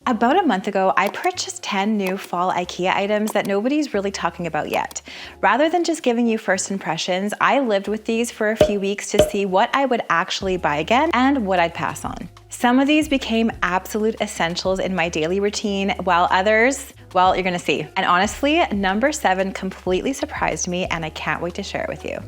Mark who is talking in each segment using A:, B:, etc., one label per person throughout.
A: About a month ago, I purchased 10 new fall IKEA items that nobody's really talking about yet. Rather than just giving you first impressions, I lived with these for a few weeks to see what I would actually buy again and what I'd pass on. Some of these became absolute essentials in my daily routine, while others, well, you're gonna see. And honestly, number 7 completely surprised me, and I can't wait to share it with you.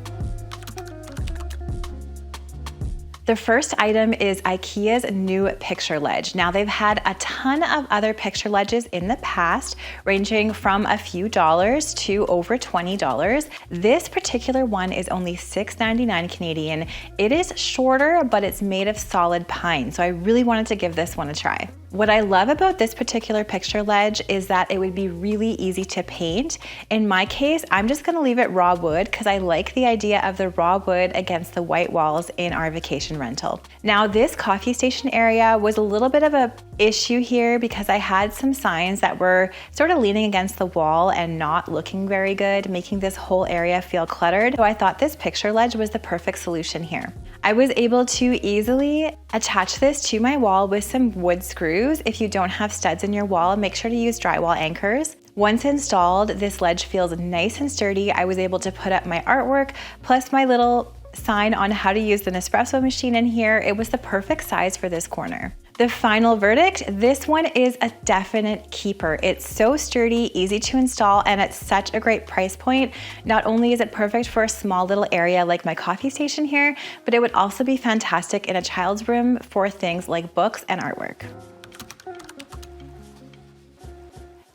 A: The first item is IKEA's new picture ledge. Now, they've had a ton of other picture ledges in the past, ranging from a few dollars to over $20. This particular one is only $6.99 Canadian. It is shorter, but it's made of solid pine, so I really wanted to give this one a try. What I love about this particular picture ledge is that it would be really easy to paint. In my case, I'm just gonna leave it raw wood because I like the idea of the raw wood against the white walls in our vacation rental. Now, this coffee station area was a little bit of an issue here because I had some signs that were sort of leaning against the wall and not looking very good, making this whole area feel cluttered. So I thought this picture ledge was the perfect solution here. I was able to easily attach this to my wall with some wood screws. If you don't have studs in your wall, make sure to use drywall anchors. Once installed, this ledge feels nice and sturdy. I was able to put up my artwork, plus my little sign on how to use the Nespresso machine in here. It was the perfect size for this corner. The final verdict, this one is a definite keeper. It's so sturdy, easy to install, and at such a great price point. Not only is it perfect for a small little area like my coffee station here, but it would also be fantastic in a child's room for things like books and artwork.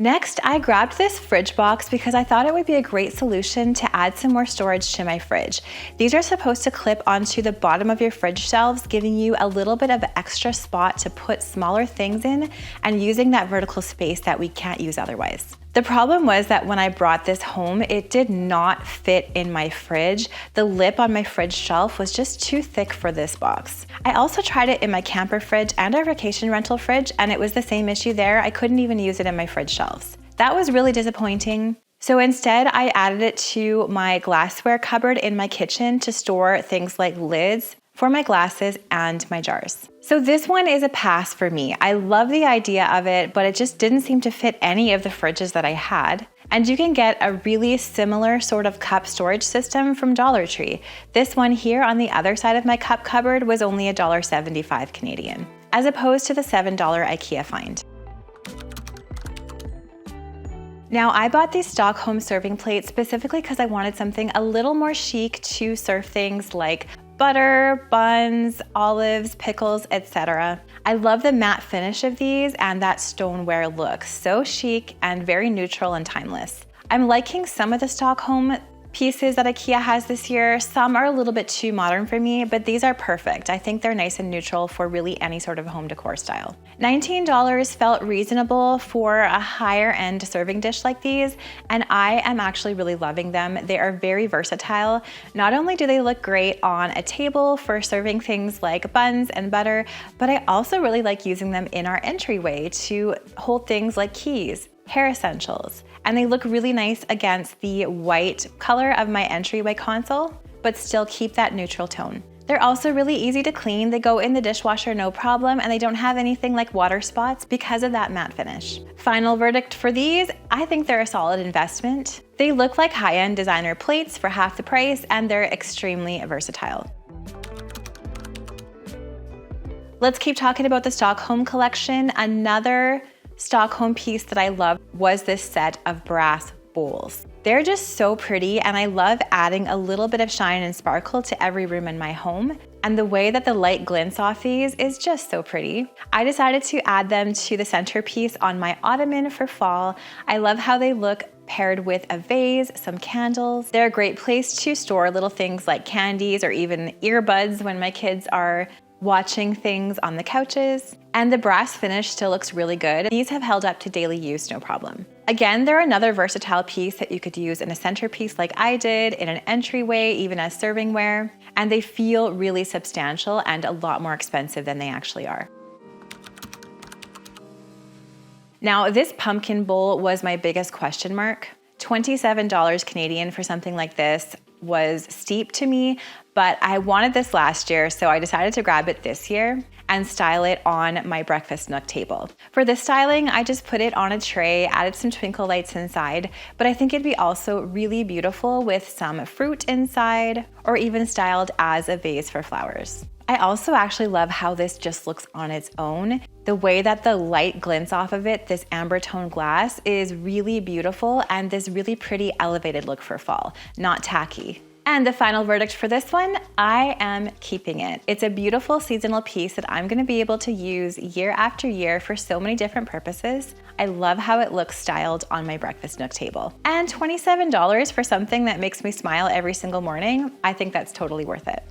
A: Next, I grabbed this fridge box because I thought it would be a great solution to add some more storage to my fridge. These are supposed to clip onto the bottom of your fridge shelves, giving you a little bit of extra spot to put smaller things in and using that vertical space that we can't use otherwise. The problem was that when I brought this home, it did not fit in my fridge. The lip on my fridge shelf was just too thick for this box. I also tried it in my camper fridge and our vacation rental fridge, and it was the same issue there. I couldn't even use it in my fridge shelves. That was really disappointing. So instead, I added it to my glassware cupboard in my kitchen to store things like lids for my glasses and my jars. So this one is a pass for me. I love the idea of it, but it just didn't seem to fit any of the fridges that I had. And you can get a really similar sort of cup storage system from Dollar Tree. This one here on the other side of my cup cupboard was only $1.75 Canadian, as opposed to the $7 IKEA find. Now, I bought these Stockholm serving plates specifically because I wanted something a little more chic to serve things like butter, buns, olives, pickles, etc. I love the matte finish of these and that stoneware look. So chic and very neutral and timeless. I'm liking some of the Stockholm pieces that IKEA has this year. Some are a little bit too modern for me, but these are perfect. I think they're nice and neutral for really any sort of home decor style. $19 felt reasonable for a higher end serving dish like these, and I am actually really loving them. They are very versatile. Not only do they look great on a table for serving things like buns and butter, but I also really like using them in our entryway to hold things like keys, hair essentials, and they look really nice against the white color of my entryway console, but still keep that neutral tone. They're also really easy to clean. They go in the dishwasher no problem, and they don't have anything like water spots because of that matte finish. Final verdict for these, I think they're a solid investment. They look like high-end designer plates for half the price, and they're extremely versatile. Let's keep talking about the Stockholm collection. Another Stockholm piece that I love was this set of brass bowls. They're just so pretty, and I love adding a little bit of shine and sparkle to every room in my home. And the way that the light glints off these is just so pretty. I decided to add them to the centerpiece on my ottoman for fall. I love how they look paired with a vase, some candles. They're a great place to store little things like candies or even earbuds when my kids are watching things on the couches. And the brass finish still looks really good. These have held up to daily use no problem. Again, they're another versatile piece that you could use in a centerpiece like I did, in an entryway, even as servingware. And they feel really substantial and a lot more expensive than they actually are. Now, this pumpkin bowl was my biggest question mark. $27 Canadian for something like this was steep to me, but I wanted this last year, so I decided to grab it this year. and style it on my breakfast nook table. For this styling, I just put it on a tray, added some twinkle lights inside, but I think it'd be also really beautiful with some fruit inside, or even styled as a vase for flowers. I also actually love how this just looks on its own. The way that the light glints off of it, this amber tone glass, is really beautiful and this really pretty elevated look for fall, not tacky. And the final verdict for this one, I am keeping it. It's a beautiful seasonal piece that I'm gonna be able to use year after year for so many different purposes. I love how it looks styled on my breakfast nook table. And $27 for something that makes me smile every single morning, I think that's totally worth it.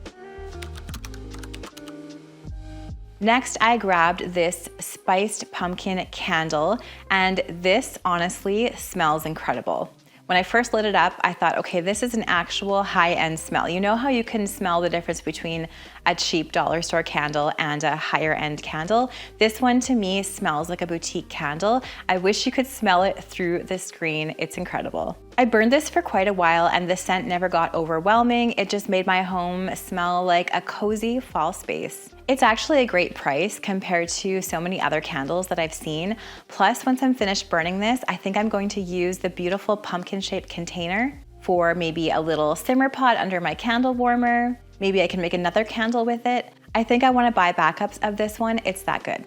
A: Next, I grabbed this spiced pumpkin candle, and this honestly smells incredible. When I first lit it up, I thought, okay, this is an actual high-end smell. You know how you can smell the difference between a cheap dollar store candle and a higher-end candle? This one to me smells like a boutique candle. I wish you could smell it through the screen. It's incredible. I burned this for quite a while and the scent never got overwhelming. It just made my home smell like a cozy fall space. It's actually a great price compared to so many other candles that I've seen. Plus, once I'm finished burning this, I think I'm going to use the beautiful pumpkin-shaped container for maybe a little simmer pot under my candle warmer. Maybe I can make another candle with it. I think I want to buy backups of this one. It's that good.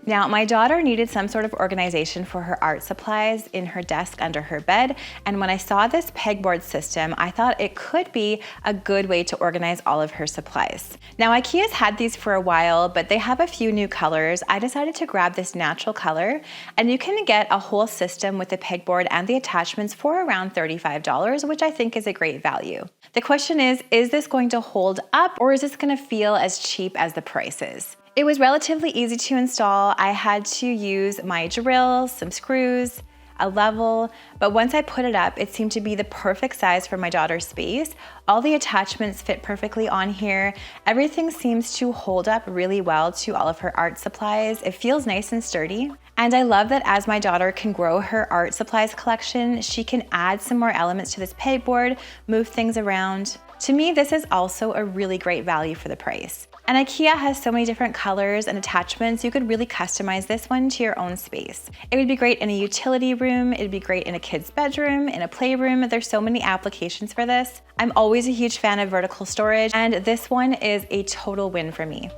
A: Now, my daughter needed some sort of organization for her art supplies in her desk under her bed, and when I saw this pegboard system, I thought it could be a good way to organize all of her supplies. Now, IKEA's had these for a while, but they have a few new colors. I decided to grab this natural color, and you can get a whole system with the pegboard and the attachments for around $35, which I think is a great value. The question is this going to hold up, or is this gonna feel as cheap as the price is? It was relatively easy to install. I had to use my drill, some screws, a level, but once I put it up, it seemed to be the perfect size for my daughter's space. All the attachments fit perfectly on here. Everything seems to hold up really well to all of her art supplies. It feels nice and sturdy. And I love that as my daughter can grow her art supplies collection, she can add some more elements to this pegboard, move things around. To me, this is also a really great value for the price. And IKEA has so many different colors and attachments, you could really customize this one to your own space. It would be great in a utility room, it'd be great in a kid's bedroom, in a playroom. There's so many applications for this. I'm always a huge fan of vertical storage, and this one is a total win for me.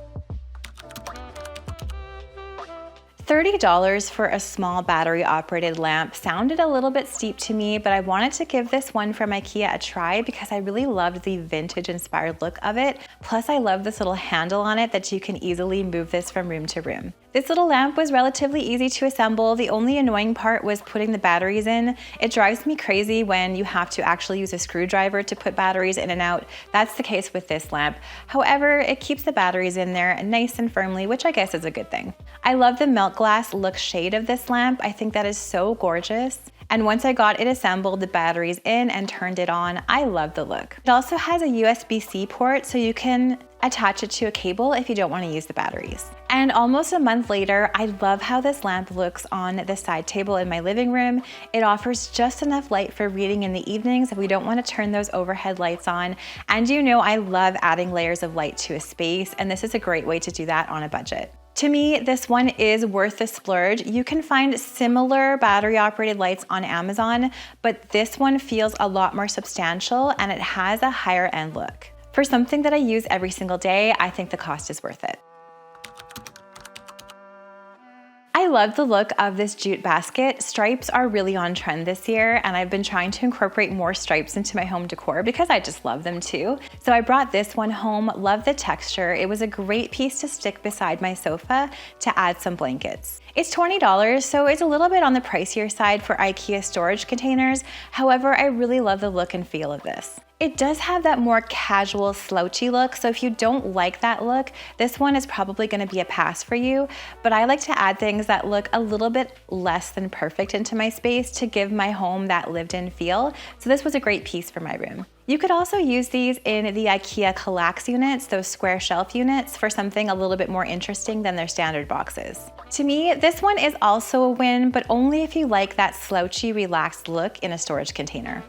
A: $30 for a small battery-operated lamp sounded a little bit steep to me, but I wanted to give this one from IKEA a try because I really loved the vintage-inspired look of it. Plus, I love this little handle on it that you can easily move this from room to room. This little lamp was relatively easy to assemble. The only annoying part was putting the batteries in. It drives me crazy when you have to actually use a screwdriver to put batteries in and out. That's the case with this lamp. However, it keeps the batteries in there nice and firmly, which I guess is a good thing. I love the milk glass look shade of this lamp. I think that is so gorgeous. And once I got it assembled, the batteries in and turned it on, I love the look. It also has a USB-C port, so you can attach it to a cable if you don't want to use the batteries. And almost a month later, I love how this lamp looks on the side table in my living room. It offers just enough light for reading in the evenings if we don't want to turn those overhead lights on. And you know I love adding layers of light to a space, and this is a great way to do that on a budget. To me, this one is worth the splurge. You can find similar battery-operated lights on Amazon, but this one feels a lot more substantial and it has a higher end look. For something that I use every single day, I think the cost is worth it. I love the look of this jute basket. Stripes are really on trend this year, and I've been trying to incorporate more stripes into my home decor because I just love them too. So I brought this one home, love the texture. It was a great piece to stick beside my sofa to add some blankets. It's $20, so it's a little bit on the pricier side for IKEA storage containers. However, I really love the look and feel of this. It does have that more casual, slouchy look, so if you don't like that look, this one is probably gonna be a pass for you, but I like to add things that look a little bit less than perfect into my space to give my home that lived-in feel, so this was a great piece for my room. You could also use these in the IKEA Kallax units, those square shelf units, for something a little bit more interesting than their standard boxes. To me, this one is also a win, but only if you like that slouchy, relaxed look in a storage container.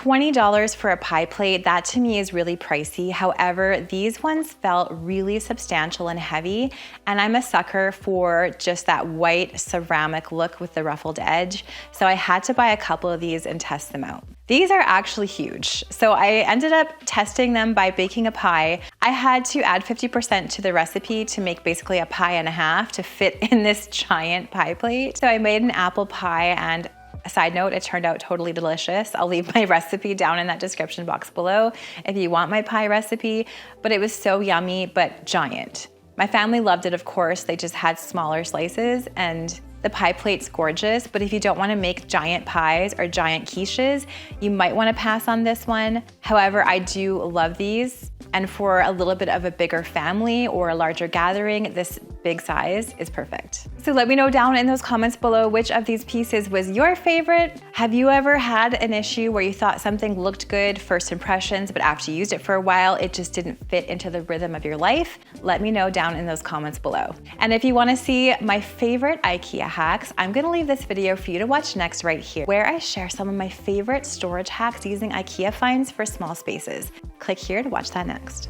A: $20 for a pie plate, that to me is really pricey. However, these ones felt really substantial and heavy, and I'm a sucker for just that white ceramic look with the ruffled edge, so I had to buy a couple of these and test them out. These are actually huge. So I ended up testing them by baking a pie. I had to add 50% to the recipe to make basically a pie and a half to fit in this giant pie plate. So I made an apple pie, and a side note, it turned out totally delicious. I'll leave my recipe down in that description box below if you want my pie recipe, but it was so yummy, but giant. My family loved it, of course. They just had smaller slices, and the pie plate's gorgeous, but if you don't want to make giant pies or giant quiches, you might want to pass on this one. However, I do love these, and for a little bit of a bigger family or a larger gathering, this big size is perfect. So let me know down in those comments below which of these pieces was your favorite. Have you ever had an issue where you thought something looked good first impressions, but after you used it for a while, it just didn't fit into the rhythm of your life? Let me know down in those comments below. And if you want to see my favorite IKEA hacks, I'm going to leave this video for you to watch next right here, where I share some of my favorite storage hacks using IKEA finds for small spaces. Click here to watch that next.